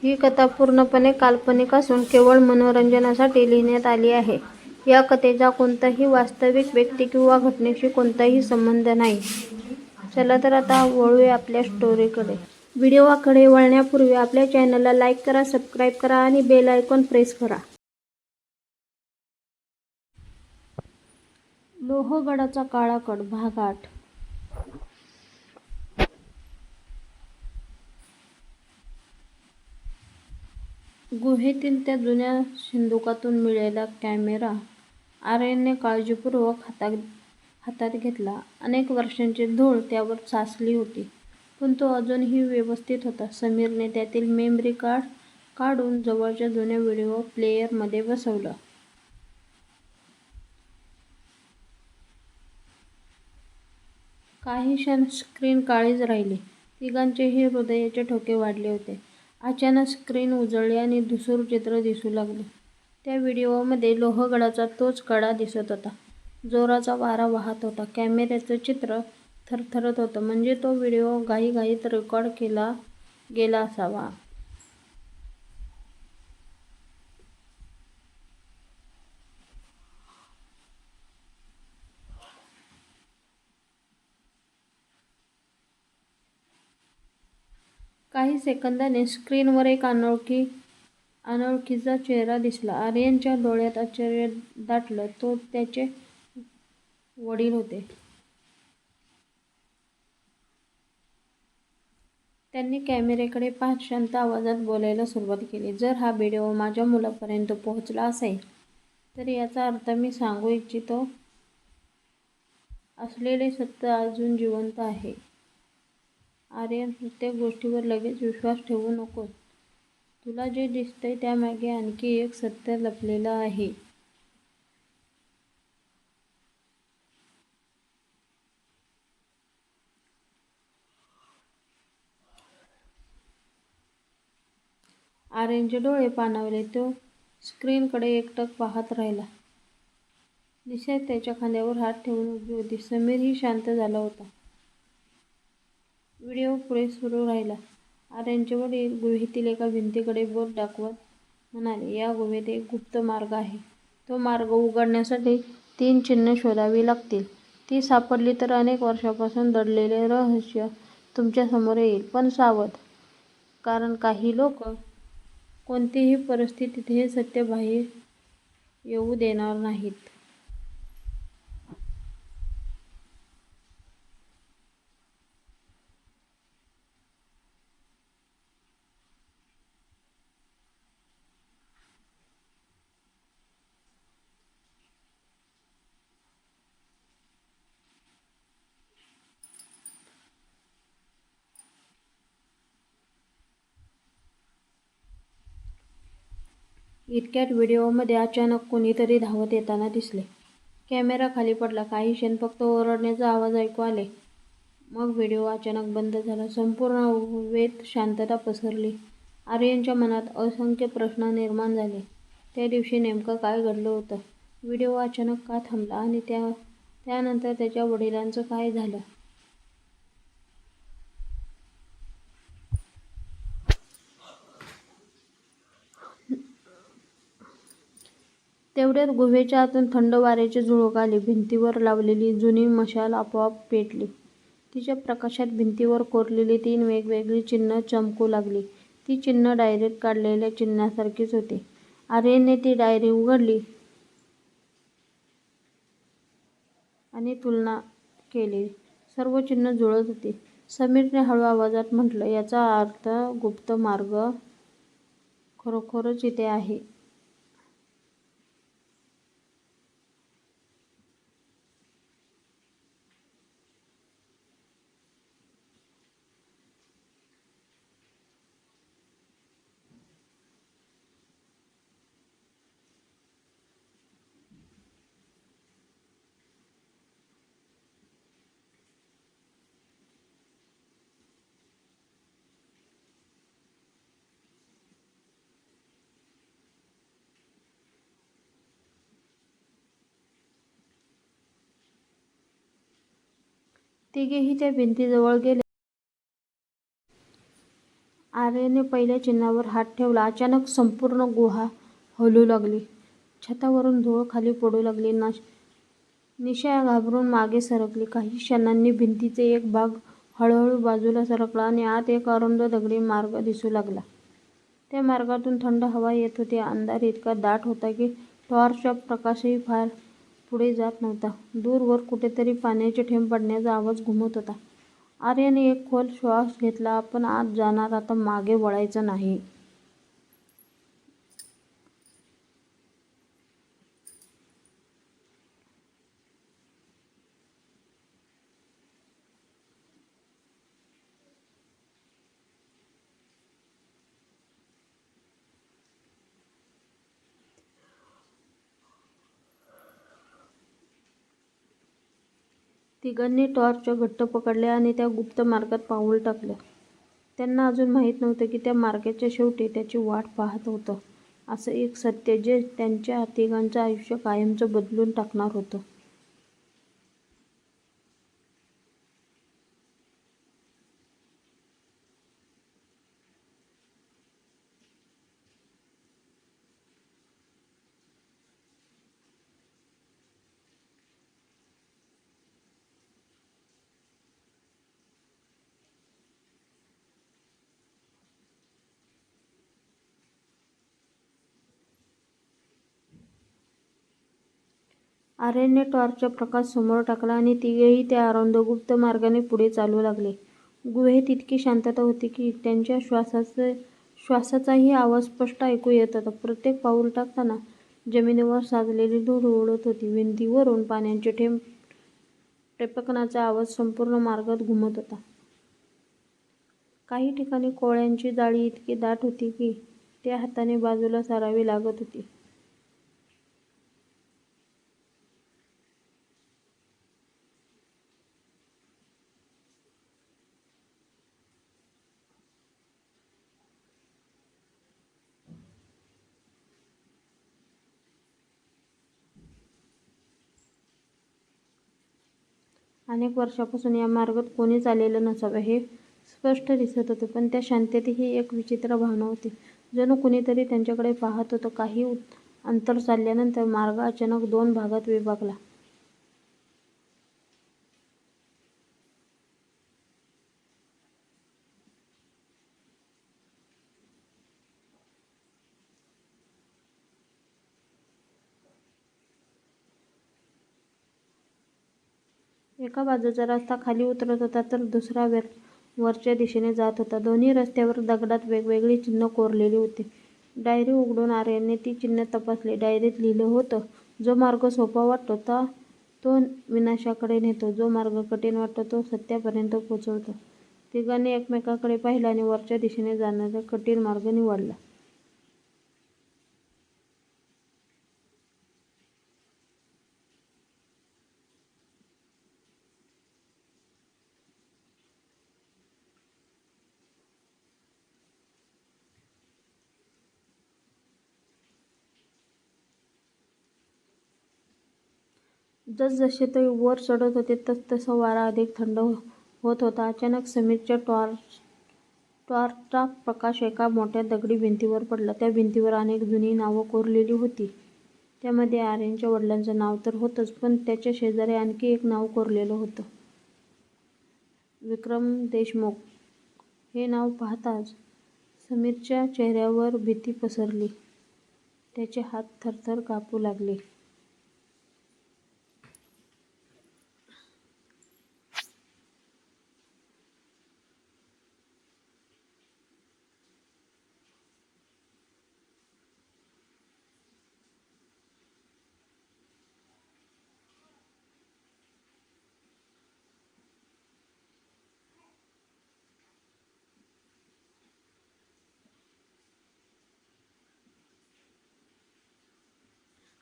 ही कथा पूर्णपणे काल्पनिक असून केवळ मनोरंजनासाठी लिहिण्यात आली आहे. या कथेचा कोणताही वास्तविक व्यक्ती किंवा घटनेशी कोणताही संबंध नाही. चला तर आता वळूया आपल्या स्टोरीकडे. व्हिडिओकडे वळण्यापूर्वी आपल्या चॅनलला लाईक करा, सबस्क्राईब करा आणि बेल आयकॉन प्रेस करा. लोहगडाचा काळा कट भाग 8. गुहेतील त्या जुन्या सिंदुकातून मिळालेला कॅमेरा आर्यनने काळजीपूर्वक हातात घेतला. अनेक वर्षांची धूळ त्यावर साचली होती, पण तो अजूनही व्यवस्थित होता. समीरने त्यातील मेमरी कार्ड काढून जवळच्या जुन्या व्हिडिओ प्लेअरमध्ये बसवलं. काही क्षण स्क्रीन काळीच राहिली. तिघांचेही हृदयाचे ठोके वाढले होते. अचानक स्क्रीन उजळली आणि धूसर चित्र दिसू लागले. त्या व्हिडिओमध्ये लोहगडाचा तोच कडा दिसत होता. जोराचा वारा वाहत होता. कॅमेऱ्याचं चित्र थरथरत होतं, म्हणजे तो व्हिडिओ घाईघाईत रेकॉर्ड केला गेला असावा. काही सेकंदांनी स्क्रीनवर एक अनोळखीचा चेहरा दिसला. आर्यनच्या डोळ्यात आश्चर्य दाटलं. तो त्याचे वडील होते. त्यांनी कॅमेऱ्याकडे पाहत शांत आवाजात बोलायला सुरुवात केली. जर हा व्हिडिओ माझ्या मुलापर्यंत पोहोचला असेल, तर याचा अर्थ मी सांगू इच्छितो असलेले सत्य अजून जिवंत आहे. आर्यन, प्रत्येक गोष्टीवर लगेच विश्वास ठेवू नकोस. तुला जे दिसतंय त्यामागे आणखी एक सत्य लपलेलं आहे. आर्यनचे डोळे पाणावले. तो स्क्रीनकडे एकटक पाहत राहिला. निशा त्याच्या खांद्यावर हात ठेवून उभी होती. समीरही शांत झाला होता. व्हिडिओ पुढे सुरू राहिला. आर्यनचे वडील गुहेतील एका भिंतीकडे बोट दाखवत म्हणाले, या गुहेत एक गुप्त मार्ग आहे. तो मार्ग उघडण्यासाठी 3 चिन्हे शोधावी लागतील. ती सापडली तर अनेक वर्षांपासून दडलेले रहस्य तुमच्यासमोर येईल. पण सावध, कारण काही लोक कोणतीही परिस्थितीत हे सत्य बाहेर येऊ देणार नाहीत. इतक्यात व्हिडिओमध्ये अचानक कोणीतरी धावत येताना दिसले. कॅमेरा खाली पडला. काही क्षण फक्त ओरडण्याचे आवाज ऐकू आले. मग व्हिडिओ अचानक बंद झाला. संपूर्ण गुहेत शांतता पसरली. आर्यनच्या मनात असंख्य प्रश्न निर्माण झाले. त्या दिवशी नेमकं काय घडलं होतं? व्हिडिओ अचानक का थांबला आणि त्यानंतर त्याच्या वडिलांचं काय झालं? तेवढ्यात गुहेच्या आतून थंड वाऱ्याची झुळूक आली. भिंतीवर लावलेली जुनी मशाल आपोआप पेटली. तिच्या प्रकाशात भिंतीवर कोरलेली 3 वेगवेगळी चिन्हं चमकू लागली. ती चिन्हं डायरीत काढलेल्या चिन्हांसारखीच होती. आर्यनने ती डायरी उघडली आणि तुलना केली. सर्व चिन्हं जुळत होती. समीरने हळू आवाजात म्हटलं, याचा अर्थ गुप्त मार्ग खरोखरच इथे आहे. तिघेही त्या भिंतीजवळ गेले. आर्यनने पहिल्या चिन्हावर हात ठेवला. अचानक संपूर्ण गुहा हलू लागली. छतावरून धूळ खाली पडू लागली. निशा घाबरून मागे सरकली. काही क्षणांनी भिंतीचा एक भाग हळूहळू बाजूला सरकला आणि आत एक अरुंद दगडी मार्ग दिसू लागला. त्या मार्गातून थंड हवा येत होती. अंधार इतका दाट होता की टॉर्चचा प्रकाशही फार पुढे जात नव्हता. दूरवर कुठेतरी पाण्याचे थेंब पडण्याचा आवाज घुमत होता. आर्यनने एक खोल श्वास घेतला. आपण आत जाणार, आता मागे वळायचं नाही. तिघांनी टॉर्च घट्ट पकडल्या आणि त्या गुप्त मार्गात पाऊल टाकलं. त्यांना अजून माहीत नव्हतं की त्या मार्गाच्या शेवटी त्यांची वाट पाहत होतं असं एक सत्य, जे त्यांच्या तिघांचं आयुष्य कायमचं बदलून टाकणार होतं. आर्यनने टॉर्चचा प्रकाश समोर टाकला आणि तिघेही त्या अरुंद गुप्त मार्गाने पुढे चालू लागले. गुहेत इतकी शांतता होती की त्यांच्या श्वासाचाही आवाज स्पष्ट ऐकू येत होता. प्रत्येक पाऊल टाकताना जमिनीवर साचलेली धूळ उडत होती. भिंतीवरून पाण्याचे थेंब टपकण्याचा आवाज संपूर्ण मार्गात घुमत होता. काही ठिकाणी कोळ्यांची जाळी इतकी दाट होती की ती हाताने बाजूला सारावी लागत होती. अनेक वर्षांपासून या मार्गात कोणीच आलेलं नसावं हे स्पष्ट दिसत होतं. पण त्या शांततेतही एक विचित्र भावना होती. जणू कुणीतरी त्यांच्याकडे पाहत होतं. काही अंतर चालल्यानंतर मार्ग अचानक दोन भागात विभागला. एका बाजूचा रस्ता खाली उतरत होता तर दुसरा वरच्या दिशेने जात होता. दोन्ही रस्त्यावर दगडात वेगवेगळी चिन्हं कोरलेली होती. डायरी उघडून आर्यनने ती चिन्हं तपासली. डायरीत लिहिलं होतं, जो मार्ग सोपा वाटतो तो विनाशाकडे नेतो, जो मार्ग कठीण वाटतो तो सत्यापर्यंत पोहोचवतो. तिघांनी एकमेकांकडे पाहिलं आणि वरच्या दिशेने जाणारा कठीण मार्ग निवडला. जसजसे ते वर चढत होते तसतसा वारा अधिक थंड होत होता. अचानक समीरच्या टॉर्चचा प्रकाश एका मोठ्या दगडी भिंतीवर पडला. त्या भिंतीवर अनेक जुनी नावं कोरलेली होती. त्यामध्ये आर्यनच्या वडिलांचं नाव तर होतंच, पण त्याच्या शेजारी आणखी एक नाव कोरलेलं होतं, विक्रम देशमुख. हे नाव पाहताच समीरच्या चेहऱ्यावर भीती पसरली. त्याचे हात थरथर कापू लागले.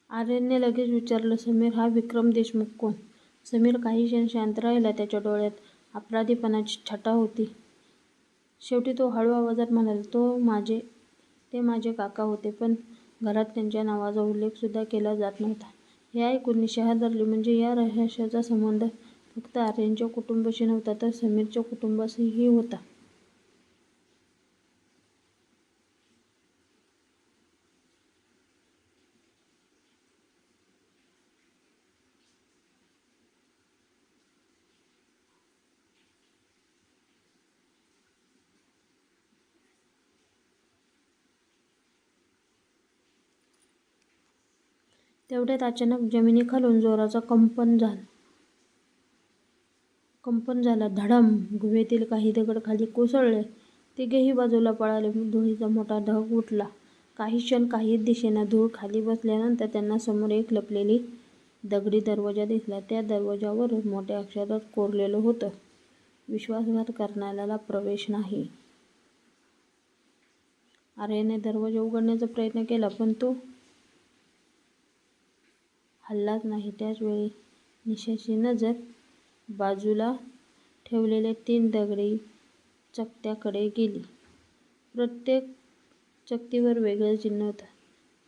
आर्यनने लगेच विचारलं, समीर, हा विक्रम देशमुख कोण? समीर काही क्षण शांत राहिला. त्याच्या डोळ्यात अपराधीपणाची छटा होती. शेवटी तो हळू आवाजात म्हणाला, ते माझे काका होते, पण घरात त्यांच्या नावाचा उल्लेख सुद्धा केला जात नव्हता. हे ऐकून निशा हादरली. म्हणजे या रहस्याचा संबंध फक्त आर्यनच्या कुटुंबाशी नव्हता, तर समीरच्या कुटुंबाशीही होता. तेवढ्यात अचानक जमिनीखालून जोराचा कंपन झाला. धडम! गुहेतील काही दगड खाली कोसळले. तिघेही बाजूला पळाले. धुळीचा मोठा ढग उठला. काही क्षण काहीच दिसेना. धूळ खाली बसल्यानंतर त्यांना समोर एक लपलेली दगडी दरवाजा दिसला. त्या दरवाजावर मोठ्या अक्षरात कोरलेलं होतं, विश्वासघात करणाऱ्याला प्रवेश नाही. आर्याने दरवाजा उघडण्याचा प्रयत्न केला, पण तो हललाच नाही. त्याच वेळी निशाची नजर बाजूला ठेवलेल्या 3 दगडी चकत्याकडे गेली. प्रत्येक चकतीवर वेगळं चिन्ह होतं.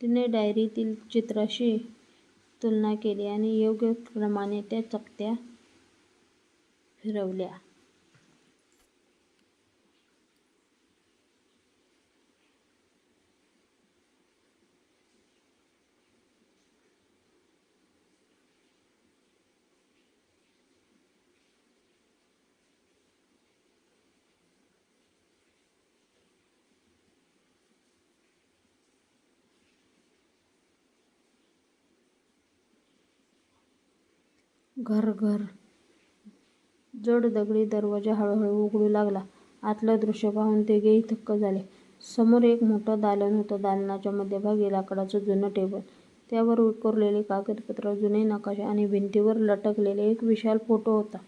तिने डायरीतील चित्राशी तुलना केली आणि योग्य क्रमाने त्या चकत्या फिरवल्या. घर जड दगडी दरवाजा हळूहळू उघडू लागला. आतलं दृश्य पाहून तिघेही थक्क झाले. समोर एक मोठं दालन होतं. दालनाच्या मध्यभागी लाकडाचं जुनं टेबल, त्यावर कोरलेली कागदपत्रं, जुने नकाशे आणि भिंतीवर लटकलेला एक विशाल फोटो होता.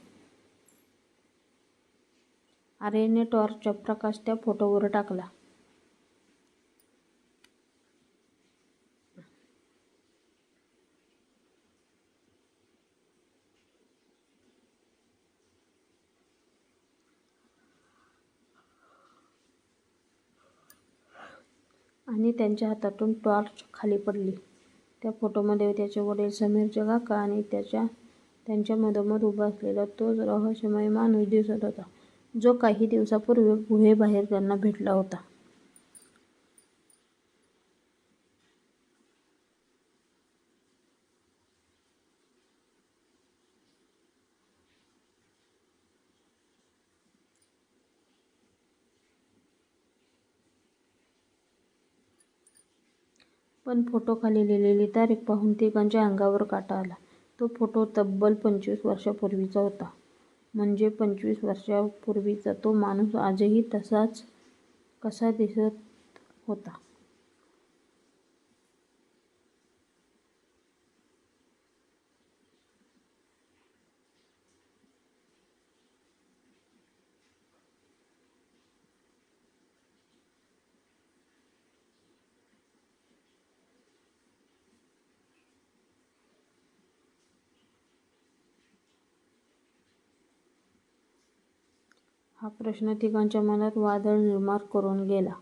आर्याने टॉर्चचा प्रकाश त्या फोटोवर टाकला. आणि त्यांच्या हातातून टॉर्च खाली पडली. त्या फोटोमध्ये त्याचे वडील समीरचे काका आणि त्यांच्या मधोमध उभा असलेला तोच रहस्यमय माणूस दिसत होता, जो काही दिवसांपूर्वी गुहेबाहेर त्यांना भेटला होता. पण फोटोखाली लिहिलेली तारीख पाहून तिघांच्या अंगावर काटा आला. तो फोटो तब्बल 25 वर्षांपूर्वीचा होता. म्हणजे 25 वर्षांपूर्वीचा तो माणूस आजही तसाच कसा दिसत होता. हा प्रश्न तिघांच्या मनात वादळ निर्माण करून गेला.